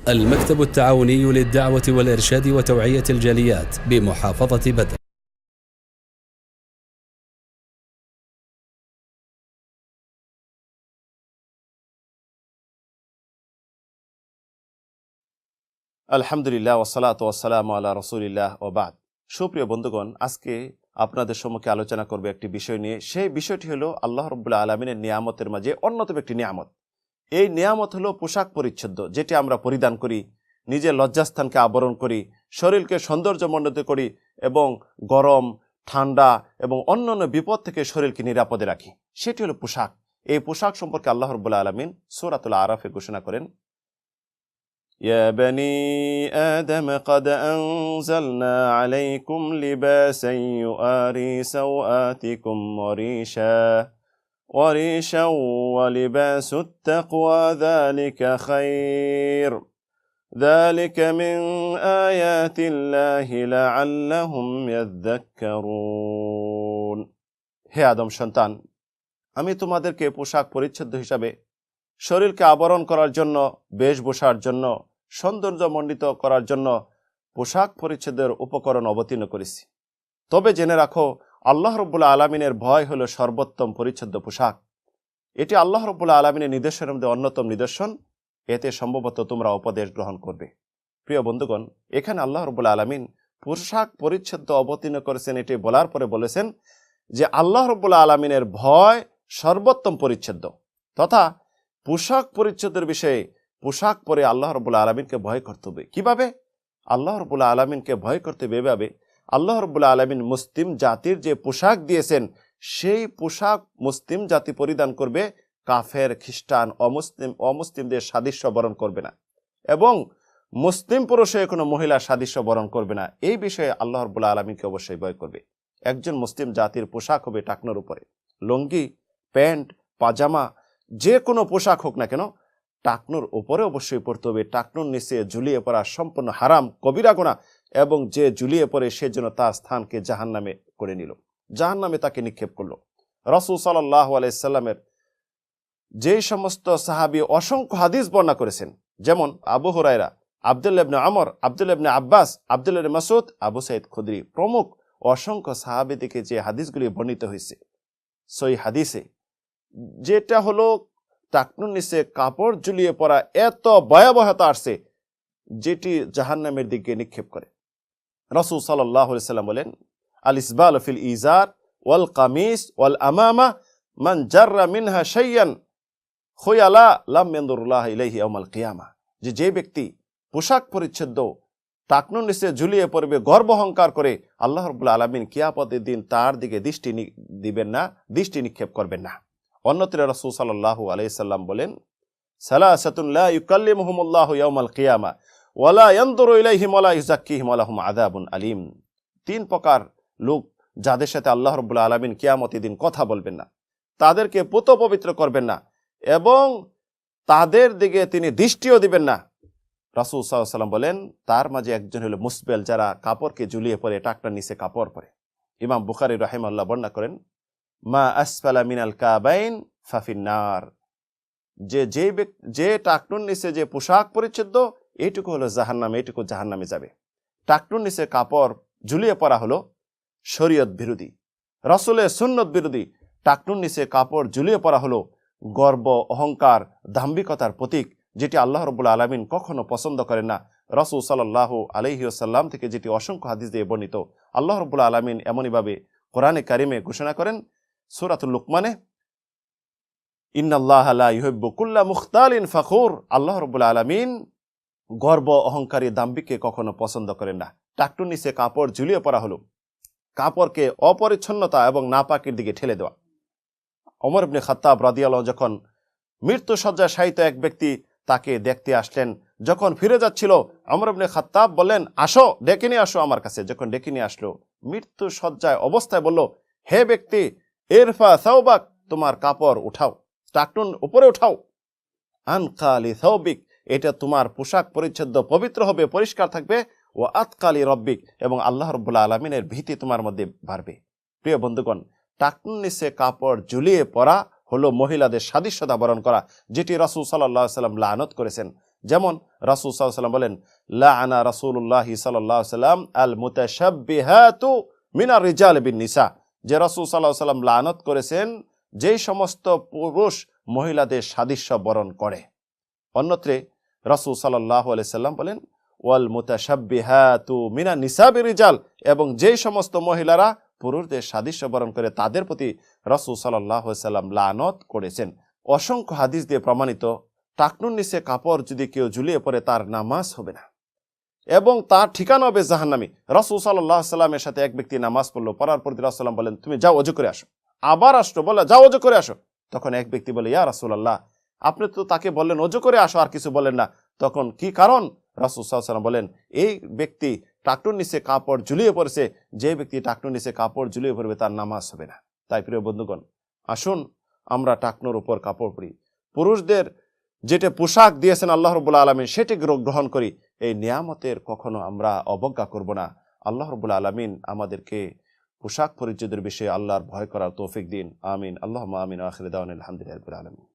المكتب التعاوني للدعوة والإرشاد وتوعية الجاليات بمحافظة بدر. আলহামদুলিল্লাহ ওয়াসসালাতু ওয়াসসালামু আলা রাসূলিল্লাহ ওয়া বাদ। সুপ্রিয় বন্ধুগণ, আজকে আপনাদের সম্মুখে আলোচনা করব একটি বিষয় নিয়ে। সেই বিষয়টি হলো আল্লাহ রাব্বুল আলামিনের নিয়ামতের মাঝে অন্যতম একটি নিয়ামত। এই নিয়ামত হলো পোশাক পরিচ্ছদ, যেটি আমরা পরিধান করি, নিজের লজ্জাস্থানকে আবরণ করি, শরীরকে সৌন্দর্যমণ্ডিত করি এবং গরম, ঠান্ডা এবং অন্যান্য বিপদ থেকে শরীরকে নিরাপদে রাখি। সেটি হলো পোশাক। এই পোশাক সম্পর্কে আল্লাহ রাব্বুল আলামিন সূরাতুল আরাফে ঘোষণা করেন, يا بني آدم قد أنزلنا عليكم لباسا يؤاري سوآتكم وريشا ولباس التقوى ذلك خير ذلك من آيات الله لعلهم يذكرون। হে আদম সন্তান, আমি তোমাদেরকে পোশাক পরিচ্ছদ হিসাবে শরীরকে আবরণ করার জন্য, বেশভূষার জন্য, সৌন্দর্যমণ্ডিত করার জন্য পোশাক পরিচ্ছদের উপকরণ অবতীর্ণ করেছি। তবে জেনে রাখো, আল্লাহ রাব্বুল আলামিনের ভয় হলো সর্বোত্তম পরিচ্ছদ পোশাক। এটি আল্লাহ রাব্বুল আলামিনের নিদর্শনের মধ্যে অন্যতম নিদর্শন। এতে সম্ভবত তোমরা উপদেশ গ্রহণ করবে। প্রিয় বন্ধুগণ, এখানে আল্লাহ রাব্বুল আলামিন পোশাক পরিচ্ছদ অবতীর্ণ করেছেন। এটি বলার পরে বলেছেন যে আল্লাহ রাব্বুল আলামিনের ভয় সর্বোত্তম পরিচ্ছদ, তথা পোশাক পরিচ্ছদের বিষয়ে পোশাক পরে আল্লাহ রাব্বুল আলামিনকে ভয় করতে হবে। কিভাবে আল্লাহ রাব্বুল আলামিনকে ভয় করতে হবে? এভাবে আল্লাহ রাব্বুল আলামিন মুসলিম জাতির যে পোশাক দিয়েছেন, সেই পোশাক মুসলিম জাতি পরিধান করবে, কাফের, খ্রিস্টান, অমুসলিমদের সাদৃশ্য বরণ করবে না, এবং মুসলিম পুরুষে কোনো মহিলার সাদৃশ্য বরণ করবে না। এই বিষয়ে আল্লাহ রাব্বুল আলামিনকে অবশ্যই ভয় করবে। একজন মুসলিম জাতির পোশাক হবে টাকনোর উপরে। লুঙ্গি, প্যান্ট, পাজামা, যে কোনো পোশাক হোক না কেন, টাকনুর উপরে অবশ্যই পড়তে হবে। টাকনুর নিচে ঝুলিয়ে পড়া সম্পূর্ণ হারাম, কবিরা গুনাহ, এবং যে ঝুলিয়ে পড়ে সে যেন তার স্থানকে জাহান্নামে করে নিল, জাহান্নামে তাকে নিক্ষেপ করলো। রাসূল সাল্লাল্লাহু আলাইহি সাল্লামের যে সমস্ত সাহাবী অসংখ্য হাদিস বর্ণনা করেছেন, যেমন আবু হুরায়রা, আব্দুল্লাহ ইবনে আমর, আব্দুল্লাহ ইবনে আব্বাস, আব্দুল্লাহ ইবনে মাসউদ, আবু সাঈদ খুদরি প্রমুখ অসংখ্য সাহাবী থেকে যে হাদিসগুলি বর্ণিত হয়েছে, সেই হাদিসে যেটা হলো টাকনুর নিচে কাপড় ঝুলিয়ে পড়া এত ভয়াবহতা আসছে, যেটি জাহান্নামের দিকে নিক্ষেপ করে। রাসূল সাল্লাল্লাহু আলাইহি সাল্লাম বলেন, আল ইসবাল ফিল ইজার ওয়াল কামিস ওয়াল আমামা মান জাররা মিনহা শাইয়ান খুয়ালা লাম ইয়ানদুরুল্লাহ ইলাইহি ইয়াউমাল কিয়ামা। যে ব্যক্তি পোশাক পরিচ্ছদ টাকনুর নিচে ঝুলিয়ে পড়বে, গর্ব অহংকার করে, আল্লাহ রাব্বুল আলামিন কিয়ামতের দিন তার দিকে দৃষ্টি দিবেন না, দৃষ্টি নিক্ষেপ করবেন না। অন্যত্র রাসূল সাল্লাল্লাহু আলাইহি সাল্লাম বলেন, সালাসাতুন লা ইউকাল্লিমুহুমুল্লাহু ইয়াউমাল কিয়ামা ওয়া লা ইয়ানদুরু ইলাইহিম ওয়া লা ইউযাক্কিহিম ওয়া লাহুম আযাবুন আলীম। তিন প্রকার লোক যাদের সাথে আল্লাহ রাব্বুল আলামিন কিয়ামতের দিন কথা বলবেন না, তাদেরকে পুত পবিত্র করবেন না, এবং তাদের দিকে তিনি দৃষ্টিও দিবেন না। রাসূল সাল্লাল্লাহু আলাইহি সাল্লাম বলেন, তার মাঝে একজন হলো মুসবেল, যারা কাপড়কে ঝুলিয়ে পরে, টাকনার নিচে কাপড় পরে। ইমাম বুখারী রাহিমাহুল্লাহ বর্ণনা করেন, মা আসফালা মিনাল কাবাইন ফাফিন্নার। যে টাকনুর নিচে যে পোশাক পরিচ্ছদ, এইটুকু হলো জাহান্নামে, এইটুকু জাহান্নামে যাবে। টাকনুর নিচে কাপড় ঝুলিয়ে পড়া হলো শরীয়ত বিরোধী, রাসূলের সুন্নত বিরোধী। টাকনুর নিচে কাপড় ঝুলিয়ে পড়া হলো গর্ব, অহংকার, দাম্ভিকতার প্রতীক, যেটি আল্লাহ রাব্বুল আলামিন কখনো পছন্দ করেন না। রাসূল সাল্লাল্লাহু আলাইহি ওয়াসাল্লাম থেকে যেটি অসংখ্য হাদিস দিয়ে বর্ণিত, আল্লাহ রাব্বুল আলামিন এমনইভাবে কোরআনে কারিমে ঘোষণা করেন, সূরাতুল লুকমানে, ইন্নাল্লাহা লা ইউহিব্বু কুল্লা মুখতালিন ফাখুর। আল্লাহ রাব্বুল আলামিন গর্ব, অহংকারী, দাম্ভিককে কখনো পছন্দ করেন না। টাকনুর নিচে কাপড় ঝুলিয়ে পড়া হলো কাপড়কে অপরিচ্ছন্নতা এবং নাপাকের দিকে ঠেলে দেওয়া। ওমর ইবনে খাত্তাব রাদিয়াল্লাহু যখন মৃত্যু শয্যায় শায়িত এক ব্যক্তি তাকে দেখতে আসলেন, যখন ফিরে যাচ্ছিল, ওমর ইবনে খাত্তাব বললেন, আসো, ডেকে নিয়ে আসো আমার কাছে। যখন ডেকে নিয়ে আসলো, মৃত্যু শয্যায় অবস্থায় বলল, হে ব্যক্তি, ইরফা সাওবাক, তোমার কাপড় উঠাও, টাকনুন উপরে উঠাও। আনকালি সাওবিক, এটা তোমার পোশাক পরিচ্ছদ পবিত্র হবে, পরিষ্কার থাকবে। ও আতকালি রব্বিক, এবং আল্লাহ রাব্বুল আলামিনের ভীতি তোমার মধ্যে বাড়বে। প্রিয় বন্ধুগণ, টাকনুর নিচে কাপড় ঝুলিয়ে পরা হলো মহিলাদের সাদৃশ্যতা বরণ করা, যেটি রাসূল সাল্লাল্লাহু আলাইহি সাল্লাম লানত করেছেন। যেমন রাসূল সাল্লাল্লাহু আলাইহি ওয়াসাল্লাম বলেন, লাআনা রাসূলুল্লাহি সাল্লাল্লাহু আলাইহি ওয়াসাল্লাম আল মুতাশাব্বিহাতু মিনার রিজাল বিন নিসা, যে রাসূল সাল্লাল্লাহু আলাইহি ওয়াসাল্লাম লানত করেছেন যেই সমস্ত পুরুষ মহিলাদের সাদৃশ্য বরণ করে। অন্যত্রে রাসূল সাল্লাল্লাহু আলাইহি ওয়াসাল্লাম বলেন, ওয়াল মুতাশাব্বিহাতু মিনান নিসা বিরিজাল, এবং যেই সমস্ত মহিলারা পুরুষদের সাদৃশ্য বরণ করে তাদের প্রতি রাসূল সাল্লাল্লাহু আলাইহি ওয়াসাল্লাম লানত করেছেন। অসংখ্য হাদিস দিয়ে প্রমাণিত, টাকনুর নিচে কাপড় যদি কেউ ঝুলিয়ে পড়ে তার নামাজ হবে না এবং তার ঠিকানা হবে জাহান্নামী। রাসূল সাল্লাল্লাহু আলাইহি ওয়াসাল্লামের সাথে এক ব্যক্তি নামাজ পড়লো, পড়ার পর রাসূল সাল্লাল্লাহু বলেন, তুমি যাও ওযু করে আসো। আবার আসলো, বলে যাও ওযু করে আসো। তখন এক ব্যক্তি বলে, ইয়া রাসূলুল্লাহ, আপনি তো তাকে বললেন ওযু করে আসো, আর কিছু বলেন না, তখন কি কারণ? রাসূল সাল্লাল্লাহু আলাইহি ওয়াসাল্লাম বলেন, এই ব্যক্তি টাকনুর নিচে কাপড় ঝুলিয়ে পড়েছে, যে ব্যক্তি টাকনুর নিচে কাপড় ঝুলিয়ে পড়বে তার নামাজ হবে না। তাই প্রিয় বন্ধুগণ, আসুন আমরা টাকনুর উপর কাপড় পরি, পুরুষদের যেটা পোশাক দিয়েছেন আল্লাহ রাব্বুল আলামিন সেটি গ্রহণ করি। এই নিয়ামতের কখনো আমরা অবজ্ঞা করব না। আল্লাহ রাব্বুল আলামিন আমাদেরকে পোশাক পরিচ্ছদের বিষয়ে আল্লাহর ভয় করার তৌফিক দিন। আমিন। আল্লাহুম্মা আমিন। আখির দাওয়ানা আলহামদুলিল্লাহি রাব্বিল আলামিন।